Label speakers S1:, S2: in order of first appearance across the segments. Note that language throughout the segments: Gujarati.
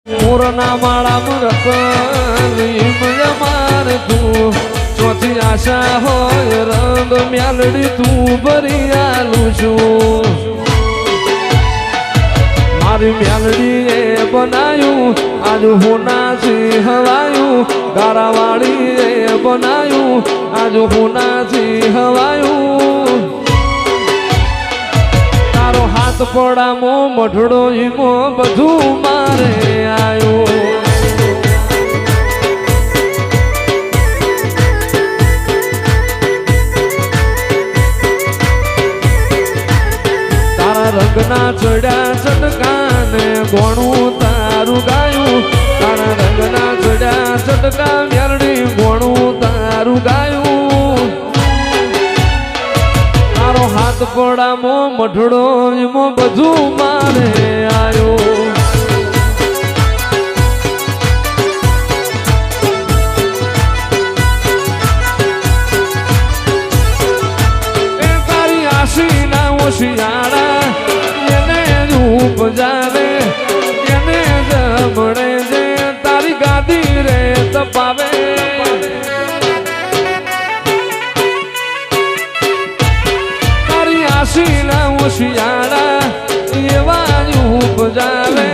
S1: મોરના માળા મરકલી માર તું ચોથી આશા હોય રંગ મ્યાલડી તું ભરી આલું છું મારી મ્યાલડી એ બનાયું આજ હોનાથી હવાયું ગારાવાળી એ બનાયું આજ હોનાથી હવાયું તારો હાથ પડામો મઢડો ઈમો બધું મારે આયો રંગના ચડ્યા ચટકાને ગોણું તારું ગાયું તારા રંગના ચડ્યા ચટકા મ્યાલડી ગોણું તારું ગાયું તારો હાથ પડામો મઢડો એમો બધું મારે આયો એ તારી આશી ના ઓશિયાળા જાવે એને જમણે જે તારી ગાદી રે તપાવે તારી આશી ના ઓશિયાળા એવા ઉપજાવે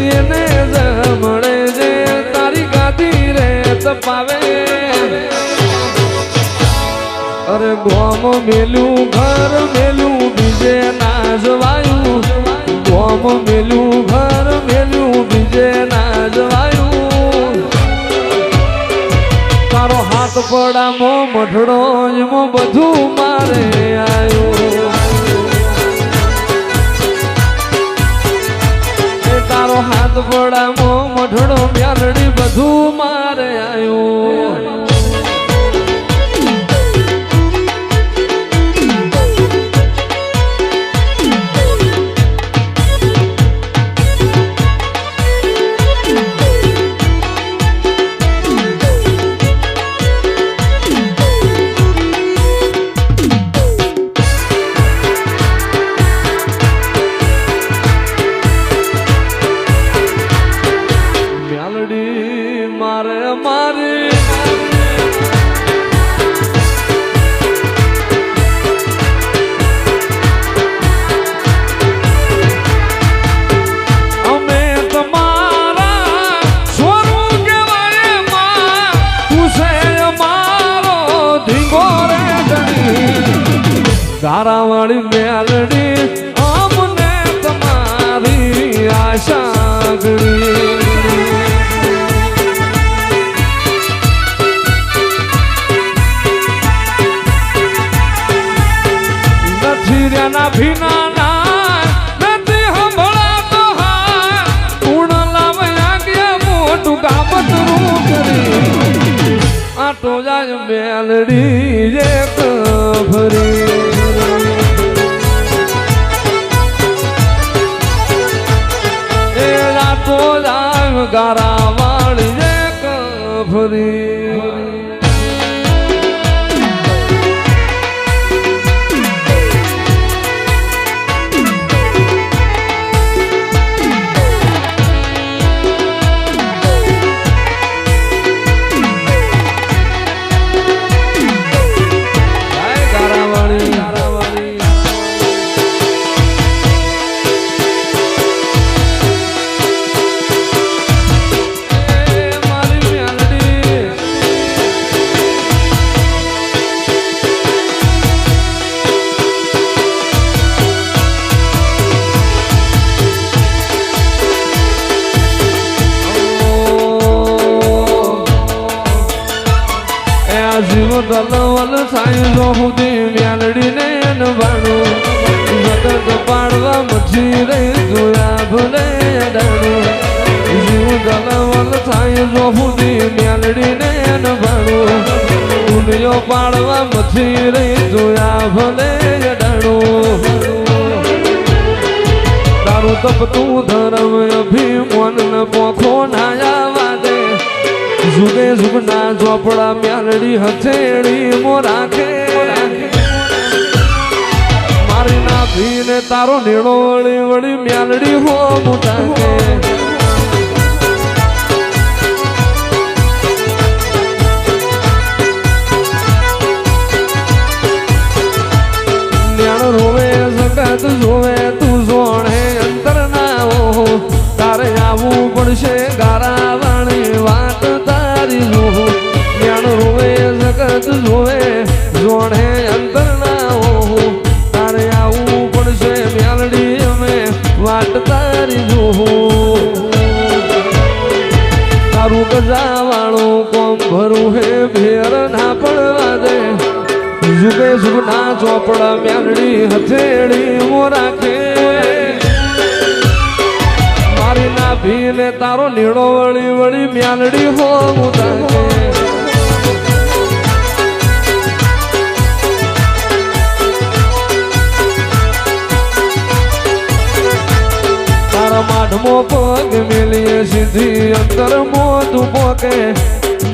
S1: એને જમણે જે તારી ગાદી રે તપાવે અરે ગોમ મેલું ઘર મેલું બીજે ના જવાયું ગોમ મેલું ઘર મેલું બીજે ના જવાયું તારો હાથ પડામો મઢડો એમો બધું મારે આયો તારો હાથ પડામો મઢડો મ્યાલડી બધું મારે આયો ગારાવાળી મ્યાલડી અમને તમારી આશા ગળી નથી રહ્યા ભીના ના નથી હંભળાતો હા પૂર્ણ લાવ્યા ગયા મોટું કામતરું કરી આટો જાય મ્યાલડી એક ભરી ગારાવાળી એક ભરી દલવલ સાંઈ સુધી મ્યાલડી ને નવાણું જગત પાડવા મછી રે જોયા ભલે અડાણું જીવ દલવલ સાંઈ સુધી મ્યાલડી ને નવાણું દુનિયો પાડવા મછી રે જોયા ભલે અડાણું તારું તપતું ધર્મ અભિમાન ન પોખો નાયા જુગે જુગના ચોપડા મ્યાલડી હથેળી મો રાખે મારી નાખીને તારો નીણો વળી વળી મ્યાલડી હો મોટા કે પડશે ગારાવાણી વાત તારી જોહું જ્ઞાન રોવે જગત જોવે જોણે અંતર ના હોવું તારે આવું પડશે મ્યાલડી અમે વાત તારી જોહું તારું ગજાવાળું કોમ ભરું હે ભેર ના પડવા દે જુગે જુગના ચોપડા મ્યાલડી હથેળી મો રાખે મારી ના ભીને તારો નીડો વળી વળી મ્યાલડી હોવું તાકે તારા માઢમો પગ મેલીએ સીધી અંતર મોતું પોકે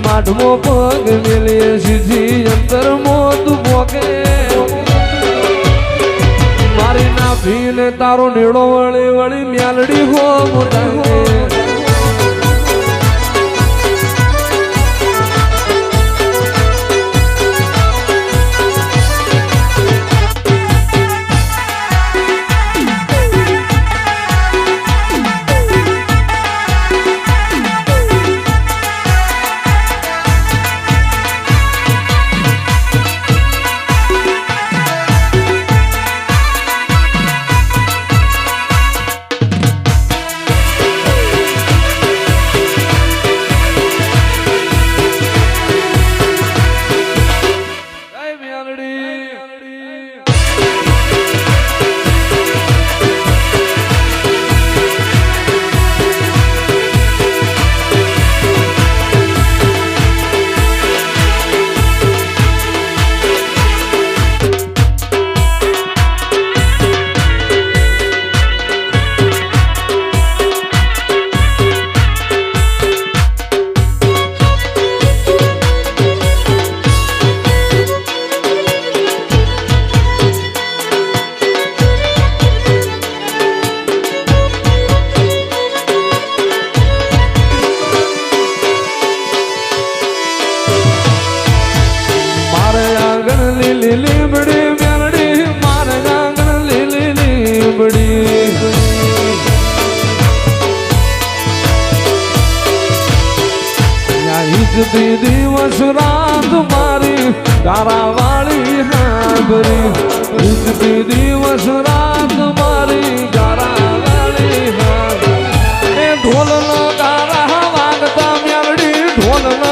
S1: માઢમો પગ મેલીએ સીધી અંતર મોતું પોકે મારી ના ભીને તારો નીડો વળી વળી મ્યાલડી હો મોટા લીમડી મ્યાલડી મારે આંગણ લીમડી ઈજતી દિવસ રાત મારી ગારાવાળી હાંભરી ઈજતી દિવસ રાત મારી ગારાવાળી હાંભરી એ ઢોલ નો ગારા વાગતા મ્યાલડી ઢોલ નો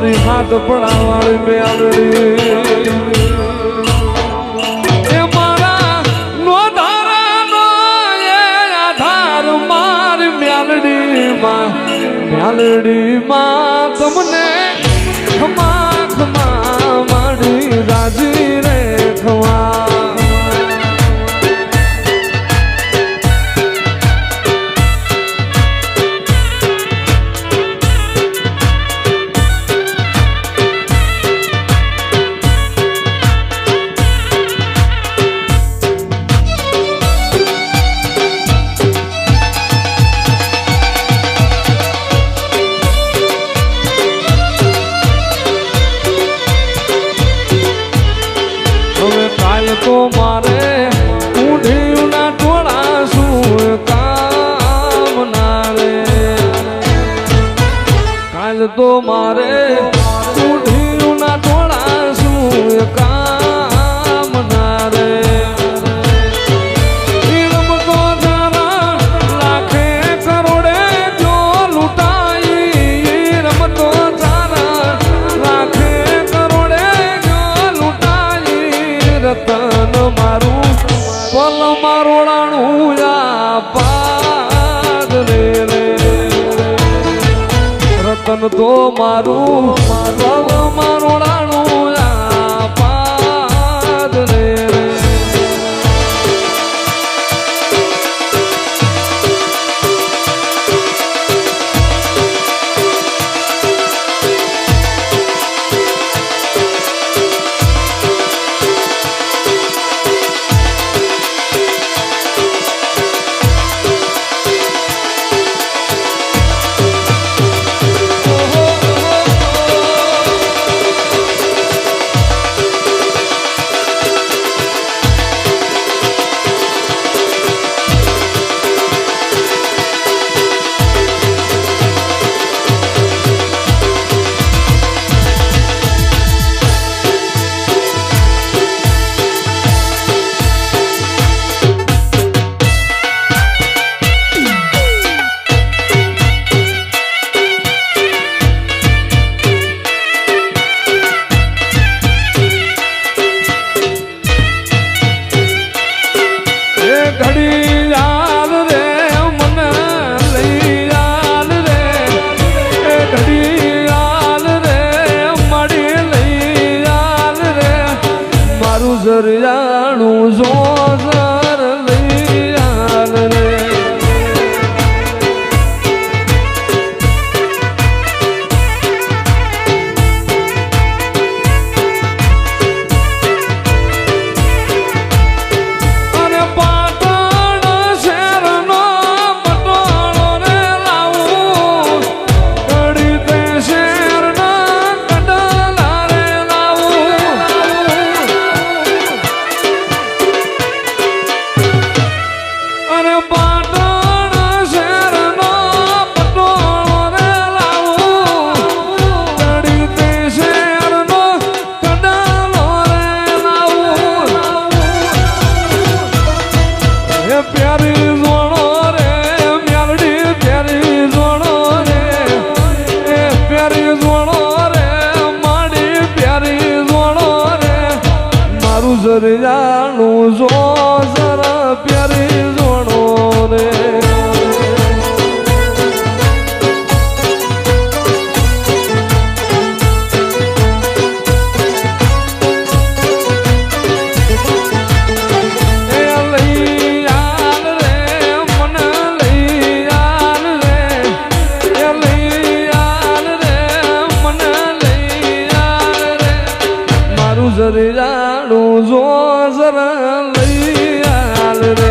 S1: મારી હાથ પડાવાળી મેલડી એ મારા નો ધારાનો એ આધાર મારી મેલડીમાં તમને ખમા ખમા માડી રાજી રે ખમા તો મારે ઊંધિયુંના ટોળા શું કામ ના રે કાલ તો મારે ઊંધિયુંના ટોળા શું કામ ના રે રમતો જારા લાખે કરોડે જો લૂંટાઈ રમતો જારા લાખે કરોડે જો લૂંટાઈ રતન મારું પલ મારોડાણું પાદ રે રતન તો મારું પલ મારોડાણું પાદ રે જરિયાણું જોઝર લઈ આલ રે અને પાટણ શહેરનો પટોળો રે લાવું કડી તે શહેરના કડલા રે લાવું અને પાટણ શહેરનો પટોળો રે લાવું કડી તે શહેરનો કડલો રે લાવું એ પ્યારી જોડો રે મેલડી પ્યારી જોડો રે એ પ્યારી જોડો રે માડી પ્યારી જોડો રે મારું જરિયાણું જો જરા પ્યારી જોડો રે જરિયાણું જો જરા લઈ આલ રે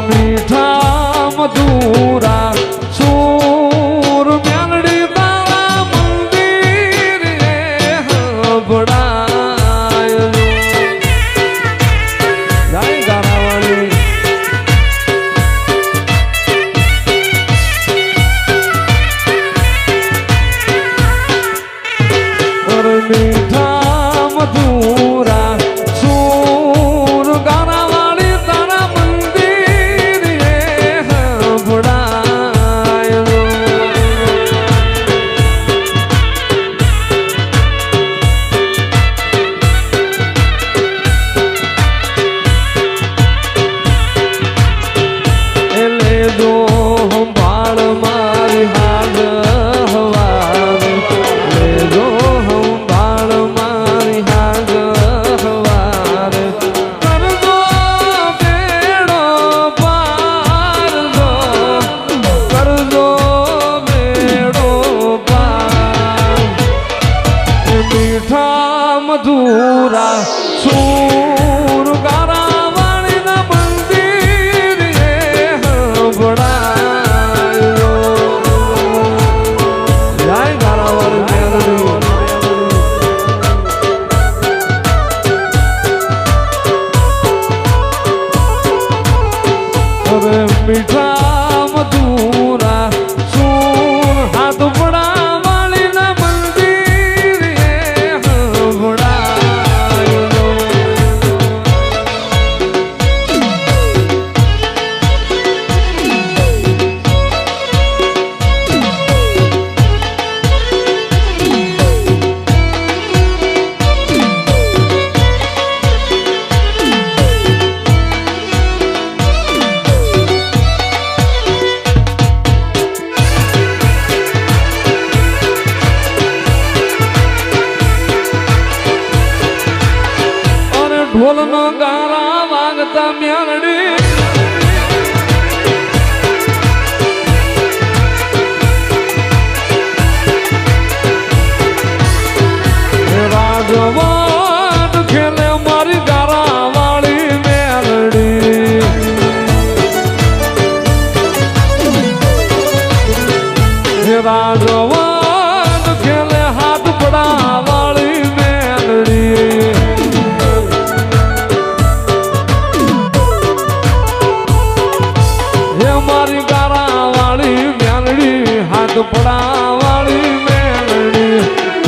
S1: મીઠા મધુરા સુર મેલડી તારા મંદિર હબડાય મીઠા મધુરા ઢોલનો ગારા વાગતા મ્યાલડી રાજવાટ ખેલે મારી ગારા વાળી મેલડી રાજવાટ ખેલે હાથ પડા વાળી મેલડી મારી ગારા વાળી મેલડી હાથ પડા વાળી મેલડી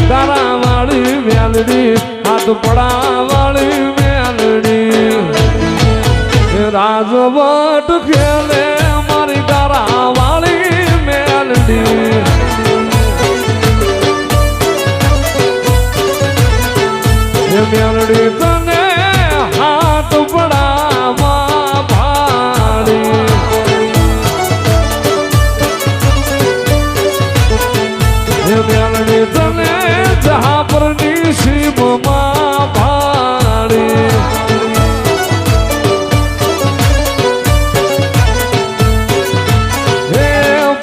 S1: ગારા વાળી મેલડી હાથ પડા વાળી મેલડી રાજવટ ખેલે મારી ગારા વાળી મેલડી મેલડી તને હાથ પડામાં ભાડી મેલડી તને જહાપરની સીમમાં ભાડી હે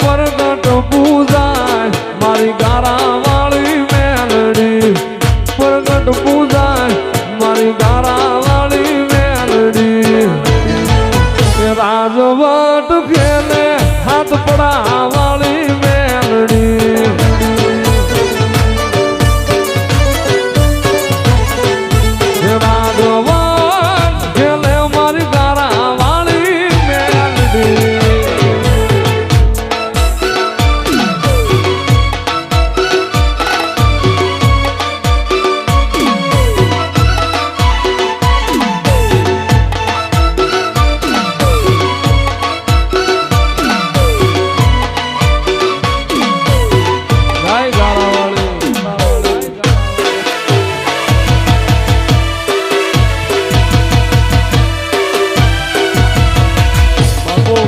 S1: પ્રગટ પૂજાય મારી ગારા વાળી મેલડી પ્રગટ પૂજાય મારી ગારા વાળી મેલડી રાજવટ ખેલે હાથ પડા વાળી મેલડી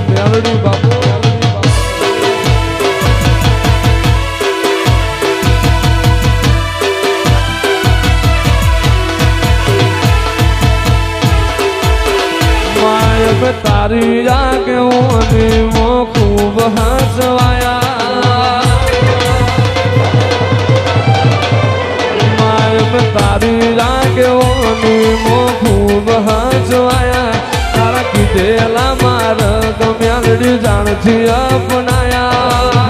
S1: મેલડી બાપુ માય મેં તારી આગેવાની મો ખૂબ હસવાયા માય મેં તારી આગેવાની મો ખૂબ હસવાયા તારા કીધેલા માર્ગ મેલડી જાણથી અપનાયા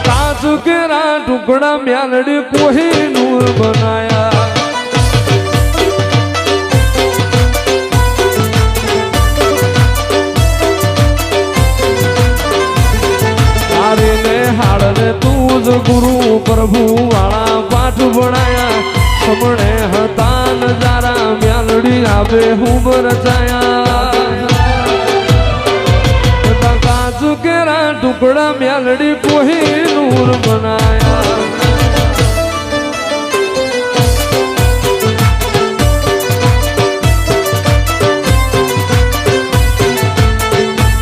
S1: કાચુ કેરા ટુકડા મેલડી કોઈ નૂર બનાયા તારીને હાડને તું જ ગુરુ પ્રભુ વાળા પાઠ ભણાયા સમણે હતા નજારા મેલડી આવે હું રચાયા કાચુ કેરા ટુકડા મેલડી કોઈ નૂર બનાયા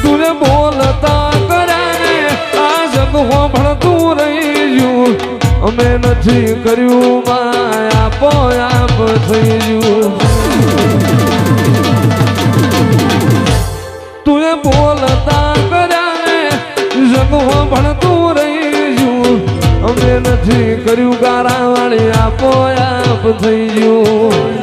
S1: તુને બોલતા કર્યાને આ જગ હોભળતું રહી ગયું અમે નથી કર્યું માયા પોયાપ થઈ ગયું તુએ બોલતા કર્યાને જગ હોભળતું રહી ગયું અમે નથી કર્યું ગારા વાળી આપોયાપ થઈ ગયું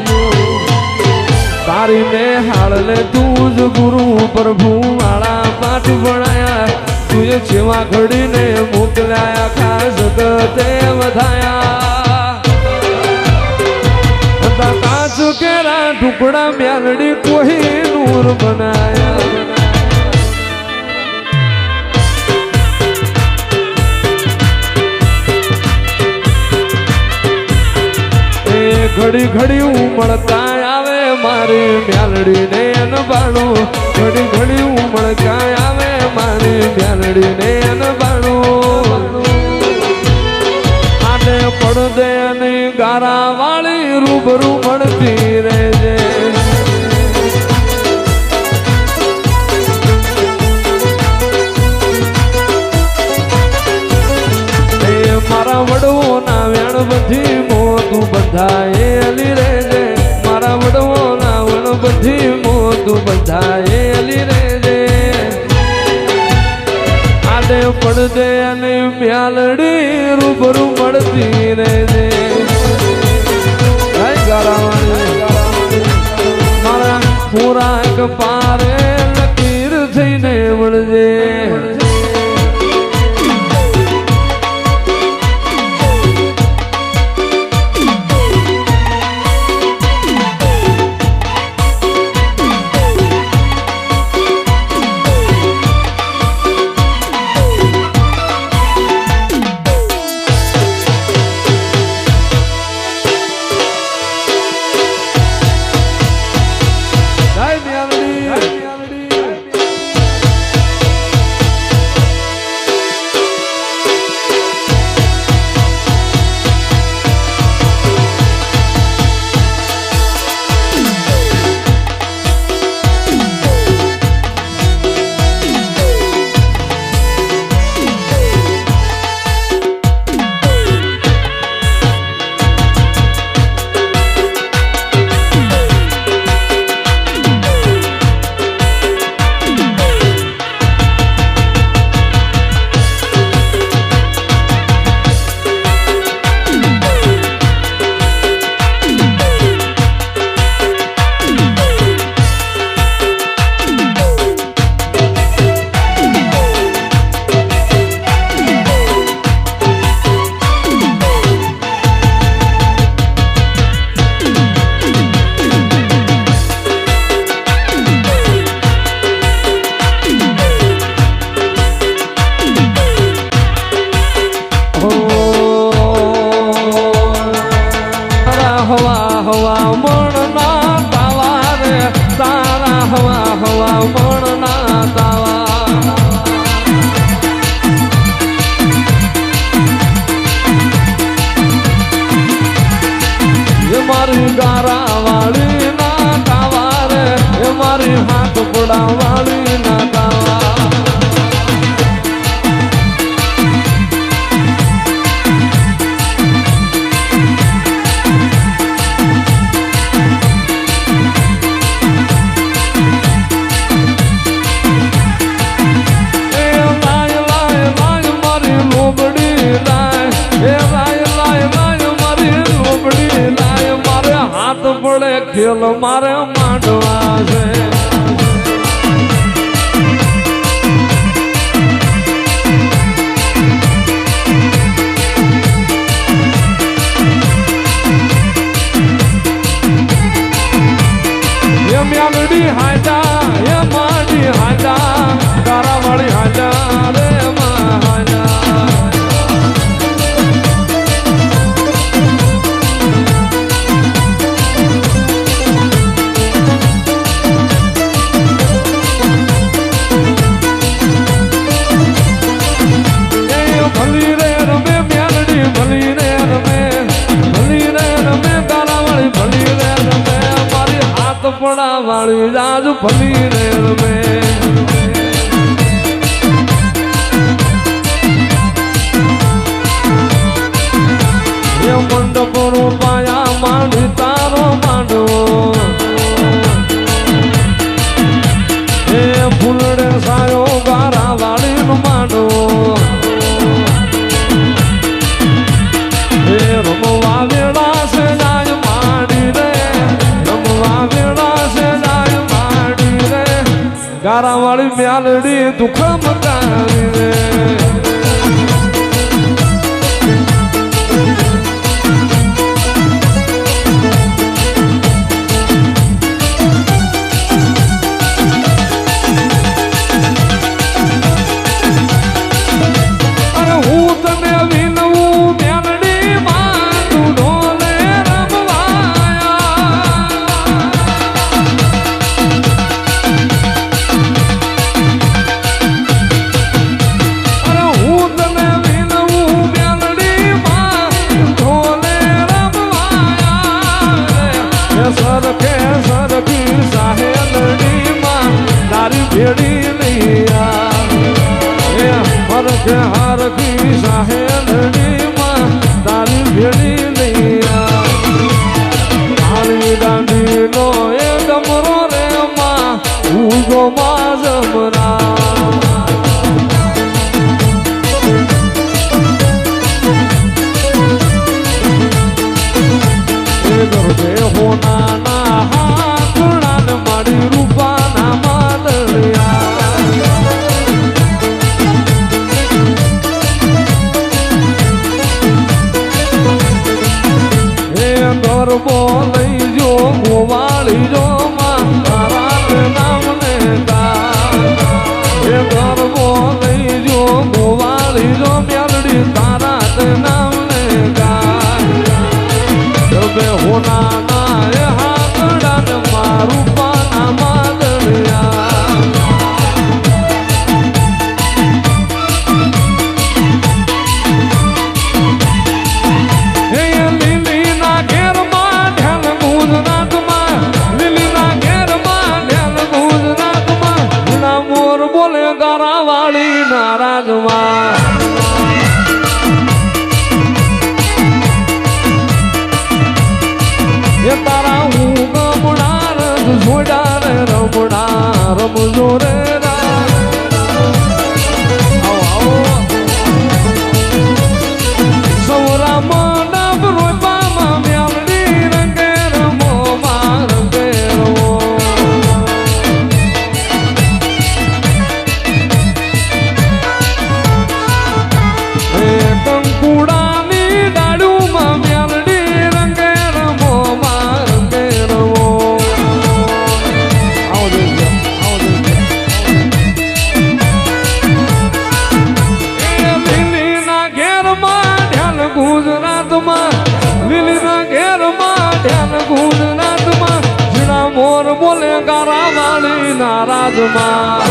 S1: તારી ને હાળને તું જ ગુરુ પ્રભુ વાળા પાઠ ભણાયા તુએ સેવા ઘડીને મોકલ્યા ખાસ જગતે વધાયા કાચ કેરા ટુકડા મેલડી કોઈ નૂર બનાયા ઘડી ઘડી ઉમળતા આવે મારી મેલડી ને અનબાણું ઘડી ઘડી ઉમળતા આવે મારી મેલડી ને અનબાણું આને પડદે અને ગારા વાળી રૂબરૂ મળતી રહેજે મારા વડવો ના વેણ બધી મોતું બંધાયેલી રે પડદે પડદે અને મ્યાલડી રૂબરૂ મળતી રહેજે મારા પૂરા કપારે લકીર થઈને મળજે ગારા વાળી ના તાવા રે એ મારી હાથ પડા વાળી ના તાવા પડે ખેલ મારે માંડવા છે એ મ્યાલડી હાજા એ માડી હાજા ગારાવાળી હાજા રે માં હાજા પડા વાળી રાજ ભલી રે રમે એ મંડપ રૂપાયા માંડી તારો માંડવો એ ફૂલડે સાયો ગારા વાળી નો માંડવો એ રમવા વેળા છે જાય માંડી રે રમવા ગારા વાળી મ્યાલડી દુઃખ મટાવી રે અરે હું તને વિનવું મ્યાલડી માં તું ઢોલે સરખે સરખી સાહેલડી માં તારી ભેડી લૈયા હરખે હરખી સાહેલડી માં તારી ભેડી લૈયા મારી દાંડી નો એ ડમરો રે માં ઉગો માં જમરા ગારા વાળી નારાજમાં એ તારા હું ગમણા રસ છોડા રે રમણા રમજો રે ગુજરાતમાં લીલીના ઘેરમાં ધ્યાન ગુજરાતમાં જીણા મોર બોલે ગારા વાળી નારાજમાં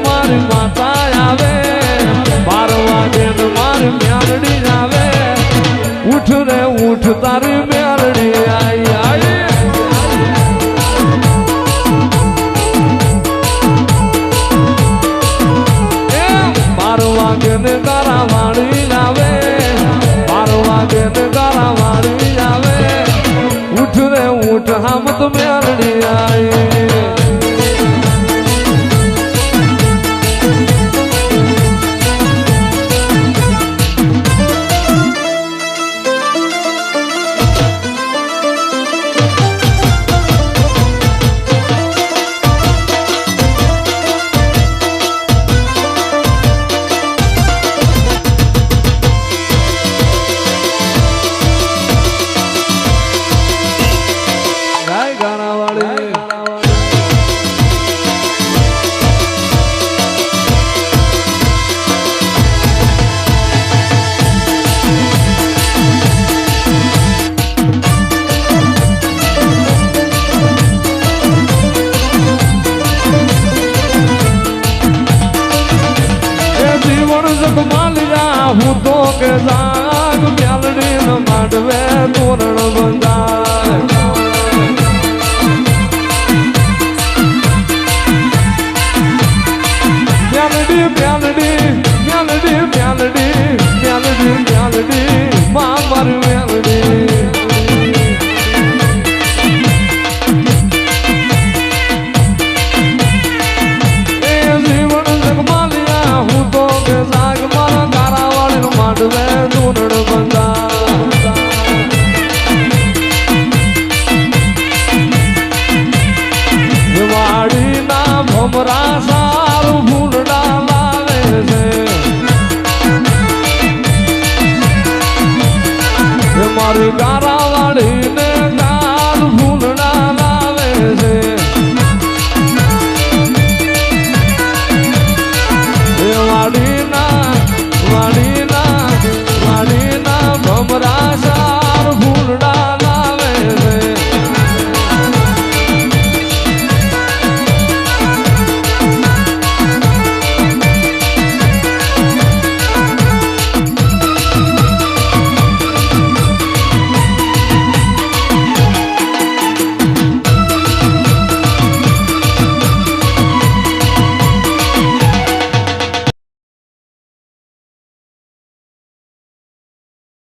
S1: મારી માતા આવે 12 વાગે મારી મેલડી આવે ઉઠ રે ઉઠ તારી મેલડી આઈ આઈ 12 વાગે ને ગારા વાળી આવે 12 વાગે ને ગારા વાળી આવે ઉઠ રે ઉઠ હામ તો મેલડી આઈ હું તો કે જાગ મેલડી ન માંડવે તોરણ બંધાય મેલડી મેલડી મેલડી મેલડી